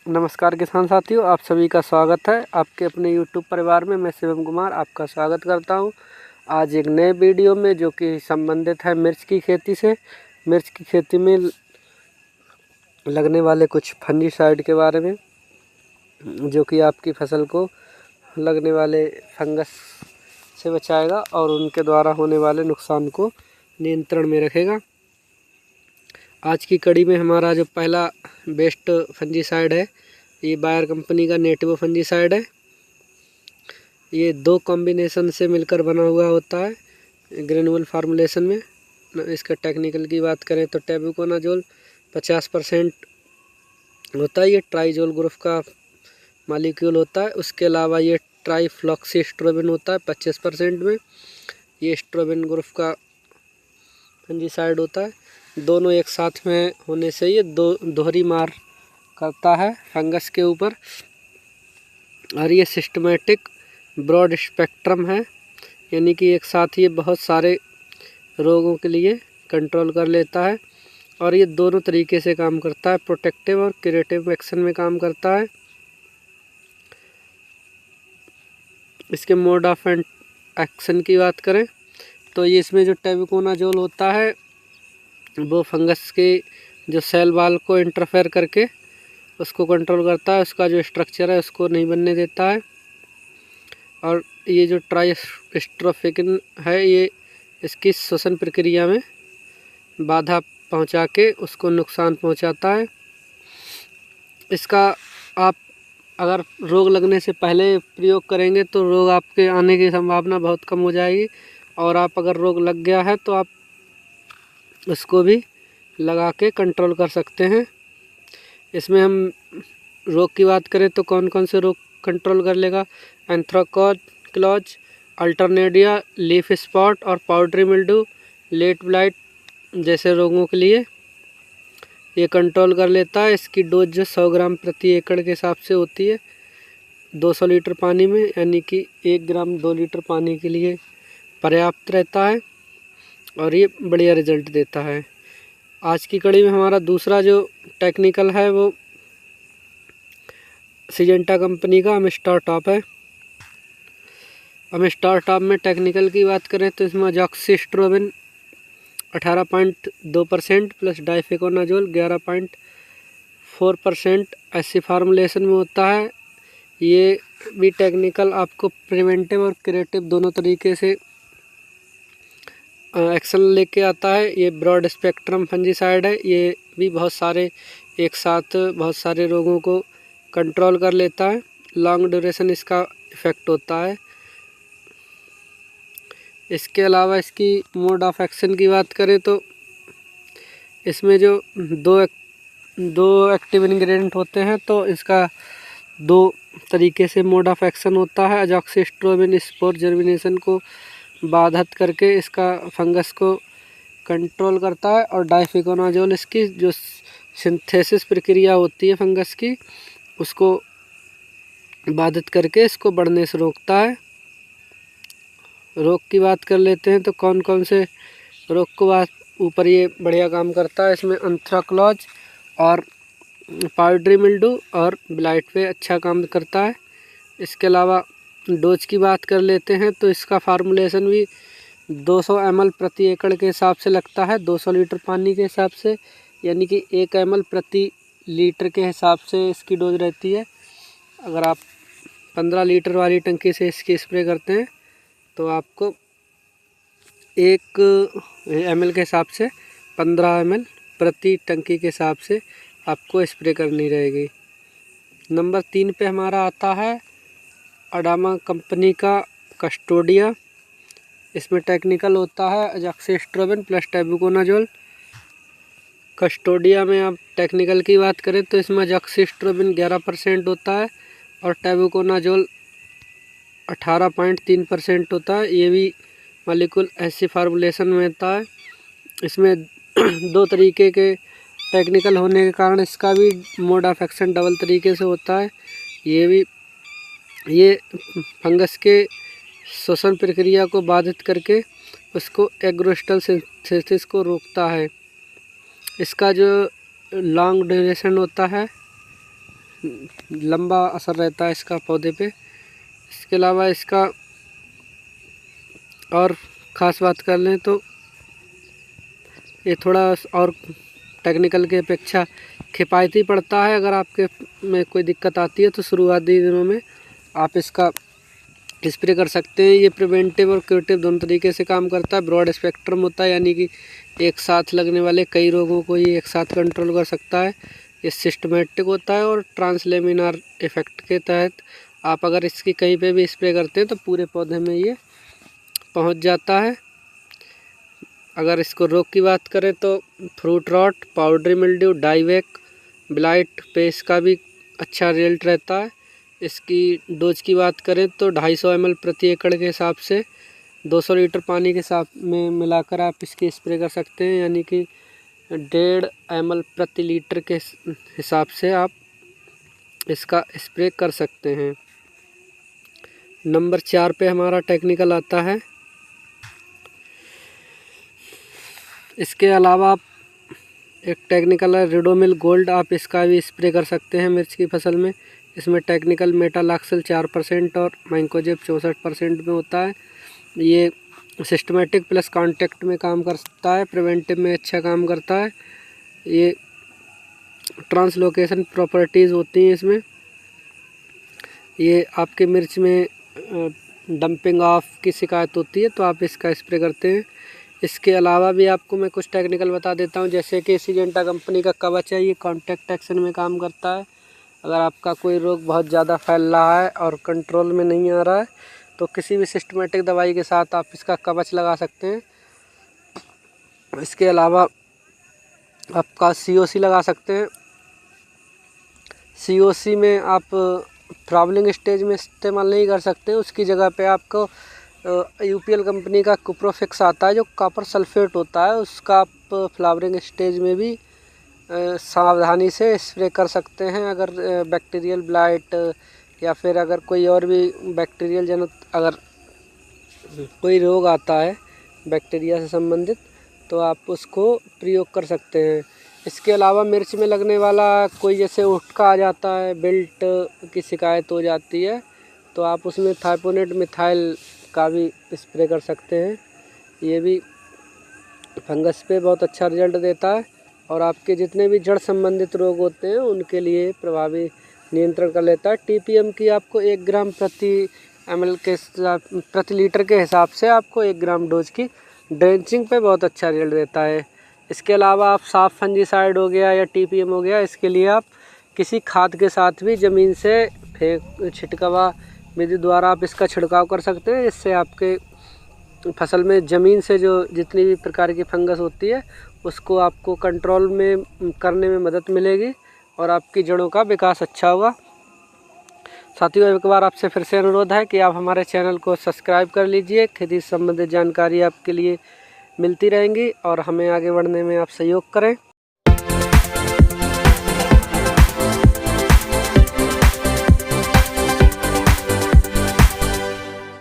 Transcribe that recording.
नमस्कार किसान साथियों, आप सभी का स्वागत है आपके अपने YouTube परिवार में। मैं शिवम कुमार आपका स्वागत करता हूं। आज एक नए वीडियो में जो कि संबंधित है मिर्च की खेती से। मिर्च की खेती में लगने वाले कुछ फंजीसाइड के बारे में, जो कि आपकी फसल को लगने वाले फंगस से बचाएगा और उनके द्वारा होने वाले नुकसान को नियंत्रण में रखेगा। आज की कड़ी में हमारा जो पहला बेस्ट फंजीसाइड है, ये बायर कंपनी का नेटिव फंजीसाइड है। ये 2 कॉम्बिनेशन से मिलकर बना हुआ होता है ग्रेनुअल फार्मूलेशन में। इसका टेक्निकल की बात करें तो टेबुकोनाजोल 50% होता है। ये ट्राइजोल ग्रुप का मॉलिक्यूल होता है। उसके अलावा ये ट्राइफ्लॉक्सीस्ट्रोबिन होता है 25% में। ये स्ट्रोबिन ग्रुप का फंजीसाइड होता है। दोनों एक साथ में होने से ये दोहरी मार करता है फंगस के ऊपर, और ये सिस्टमेटिक ब्रॉड स्पेक्ट्रम है, यानी कि एक साथ ये बहुत सारे रोगों के लिए कंट्रोल कर लेता है। और ये दोनों तरीके से काम करता है, प्रोटेक्टिव और क्यूरेटिव एक्शन में काम करता है। इसके मोड ऑफ एक्शन की बात करें तो ये इसमें जो टेबुकोनाजोल होता है वो फंगस के जो सेल वॉल को इंटरफेयर करके उसको कंट्रोल करता है। उसका जो स्ट्रक्चर है उसको नहीं बनने देता है। और ये जो ट्राइस्ट्रोफिकिन है, ये इसकी श्वसन प्रक्रिया में बाधा पहुंचा के उसको नुकसान पहुंचाता है। इसका आप अगर रोग लगने से पहले प्रयोग करेंगे तो रोग आपके आने की संभावना बहुत कम हो जाएगी। और आप अगर रोग लग गया है तो आप उसको भी लगा के कंट्रोल कर सकते हैं। इसमें हम रोग की बात करें तो कौन कौन से रोग कंट्रोल कर लेगा? एंथ्राक्नोज, अल्टरनेरिया, लीफ स्पॉट और पाउडरी मिल्ड्यू, लेट ब्लाइट जैसे रोगों के लिए ये कंट्रोल कर लेता है। इसकी डोज जो 100 ग्राम प्रति एकड़ के हिसाब से होती है 200 लीटर पानी में, यानी कि 1 ग्राम 2 लीटर पानी के लिए पर्याप्त रहता है और ये बढ़िया रिजल्ट देता है। आज की कड़ी में हमारा दूसरा जो टेक्निकल है वो सिजेंटा कंपनी का अमिस्टार टॉप है। अमिस्टार टॉप में टेक्निकल की बात करें तो इसमें अजॉक्सिस्ट्रोबिन 18.2% प्लस डाइफेकोनाजोल 11.4% ऐसी फार्मूलेशन में होता है। ये भी टेक्निकल आपको प्रिवेंटिव और क्यूरेटिव दोनों तरीके से एक्शन लेके आता है। ये ब्रॉड स्पेक्ट्रम फंजीसाइड है। ये भी एक साथ बहुत सारे रोगों को कंट्रोल कर लेता है। लॉन्ग ड्यूरेशन इसका इफ़ेक्ट होता है। इसके अलावा इसकी मोड ऑफ एक्शन की बात करें तो इसमें जो दो एक्टिव इंग्रेडिएंट होते हैं तो इसका 2 तरीके से मोड ऑफ एक्शन होता है। अजॉक्सिस्ट्रोबिन स्पोर जर्मिनेशन को बाधित करके इसका फंगस को कंट्रोल करता है, और डाइफेकोनाजोल इसकी जो सिंथेसिस प्रक्रिया होती है फंगस की उसको बाधित करके इसको बढ़ने से रोकता है। रोग की बात कर लेते हैं तो कौन कौन से रोग को ऊपर ये बढ़िया काम करता है। इसमें एंथ्राक्नोज और पाउडरी मिल्ड्यू और ब्लाइट पे अच्छा काम करता है। इसके अलावा डोज की बात कर लेते हैं तो इसका फार्मूलेशन भी 200 ml प्रति एकड़ के हिसाब से लगता है, 200 लीटर पानी के हिसाब से, यानी कि 1 ml प्रति लीटर के हिसाब से इसकी डोज रहती है। अगर आप 15 लीटर वाली टंकी से इसकी स्प्रे करते हैं तो आपको 1 ml के हिसाब से 15 ml प्रति टंकी के हिसाब से आपको स्प्रे करनी रहेगी। नंबर 3 पे हमारा आता है अडामा कंपनी का कस्टोडिया। इसमें टेक्निकल होता है अजॉक्सिस्ट्रोबिन प्लस टेबुकोनाजोल। कस्टोडिया में आप टेक्निकल की बात करें तो इसमें अजॉक्सिस्ट्रोबिन 11% होता है और टेबुकोनाजोल 18.3% होता है। ये भी मॉलिक्यूल ऐसी फार्मूलेशन में होता है। इसमें 2 तरीके के टेक्निकल होने के कारण इसका भी मोड ऑफ एक्शन डबल तरीके से होता है। ये फंगस के श्वसन प्रक्रिया को बाधित करके उसको एग्रोस्टल सिंथेसिस को रोकता है। इसका जो लॉन्ग ड्यूरेशन होता है लंबा असर रहता है इसका पौधे पे। इसके अलावा इसका और ख़ास बात कर लें तो ये थोड़ा और टेक्निकल के अपेक्षा किफ़ायती पड़ता है। अगर आपके में कोई दिक्कत आती है तो शुरुआती दिनों में आप इसका स्प्रे कर सकते हैं। ये प्रिवेंटिव और क्यूरेटिव दोनों तरीके से काम करता है। ब्रॉड स्पेक्ट्रम होता है, यानी कि एक साथ लगने वाले कई रोगों को ये एक साथ कंट्रोल कर सकता है। ये सिस्टमेटिक होता है और ट्रांसलेमिनार इफेक्ट के तहत आप अगर इसकी कहीं पे भी स्प्रे करते हैं तो पूरे पौधे में ये पहुंच जाता है। अगर इसको रोग की बात करें तो fruit rot, powdery mildew, dieback, blight पे इसका भी अच्छा रिजल्ट रहता है। इसकी डोज की बात करें तो 250 ml प्रति एकड़ के हिसाब से 200 लीटर पानी के साथ में मिलाकर आप इसकी स्प्रे कर सकते हैं, यानी कि 1.5 ml प्रति लीटर के हिसाब से आप इसका स्प्रे कर सकते हैं। नंबर 4 पे हमारा टेक्निकल आता है। इसके अलावा आप एक टेक्निकल है रिडोमिल गोल्ड, आप इसका भी स्प्रे कर सकते हैं मिर्च की फसल में। इसमें टेक्निकल मेटालॉक्सल 4% और मैंकोजेब 64% में होता है। ये सिस्टमेटिक प्लस कॉन्टैक्ट में काम करता है, प्रिवेंटिव में अच्छा काम करता है। ये ट्रांसलोकेशन प्रॉपर्टीज़ होती हैं इसमें। ये आपके मिर्च में डंपिंग ऑफ की शिकायत होती है तो आप इसका स्प्रे करते हैं। इसके अलावा भी आपको मैं कुछ टेक्निकल बता देता हूं, जैसे कि सिजेंटा कंपनी का कवच है, ये कॉन्टैक्ट एक्शन में काम करता है। अगर आपका कोई रोग बहुत ज़्यादा फैल रहा है और कंट्रोल में नहीं आ रहा है तो किसी भी सिस्टमेटिक दवाई के साथ आप इसका कवच लगा सकते हैं। इसके अलावा आपका COC लगा सकते हैं। COC में आप फ्लावरिंग स्टेज में इस्तेमाल नहीं कर सकते, उसकी जगह पे आपको UPL कंपनी का कुप्रोफिक्स आता है जो कॉपर सल्फेट होता है, उसका आप फ्लावरिंग स्टेज में भी सावधानी से स्प्रे कर सकते हैं। अगर बैक्टीरियल ब्लाइट या फिर अगर कोई और भी बैक्टीरियल जनित अगर कोई रोग आता है बैक्टीरिया से संबंधित तो आप उसको प्रयोग कर सकते हैं। इसके अलावा मिर्च में लगने वाला कोई जैसे उटका आ जाता है, बेल्ट की शिकायत हो जाती है तो आप उसमें थाइपोनेट मिथाइल का भी स्प्रे कर सकते हैं। ये भी फंगस पे बहुत अच्छा रिजल्ट देता है और आपके जितने भी जड़ संबंधित रोग होते हैं उनके लिए प्रभावी नियंत्रण कर लेता है। TPM की आपको 1 ग्राम प्रति ml के प्रति लीटर के हिसाब से आपको 1 ग्राम डोज की ड्रेंचिंग पे बहुत अच्छा रिजल्ट देता है। इसके अलावा आप साफ फंजीसाइड हो गया या TPM हो गया, इसके लिए आप किसी खाद के साथ भी ज़मीन से छिटकावा विधि द्वारा आप इसका छिड़काव कर सकते हैं, जिससे आपके फसल में ज़मीन से जो जितनी भी प्रकार की फंगस होती है उसको आपको कंट्रोल में करने में मदद मिलेगी और आपकी जड़ों का विकास अच्छा होगा। साथियों, एक बार आपसे फिर से अनुरोध है कि आप हमारे चैनल को सब्सक्राइब कर लीजिए। खेती से संबंधित जानकारी आपके लिए मिलती रहेंगी और हमें आगे बढ़ने में आप सहयोग करें।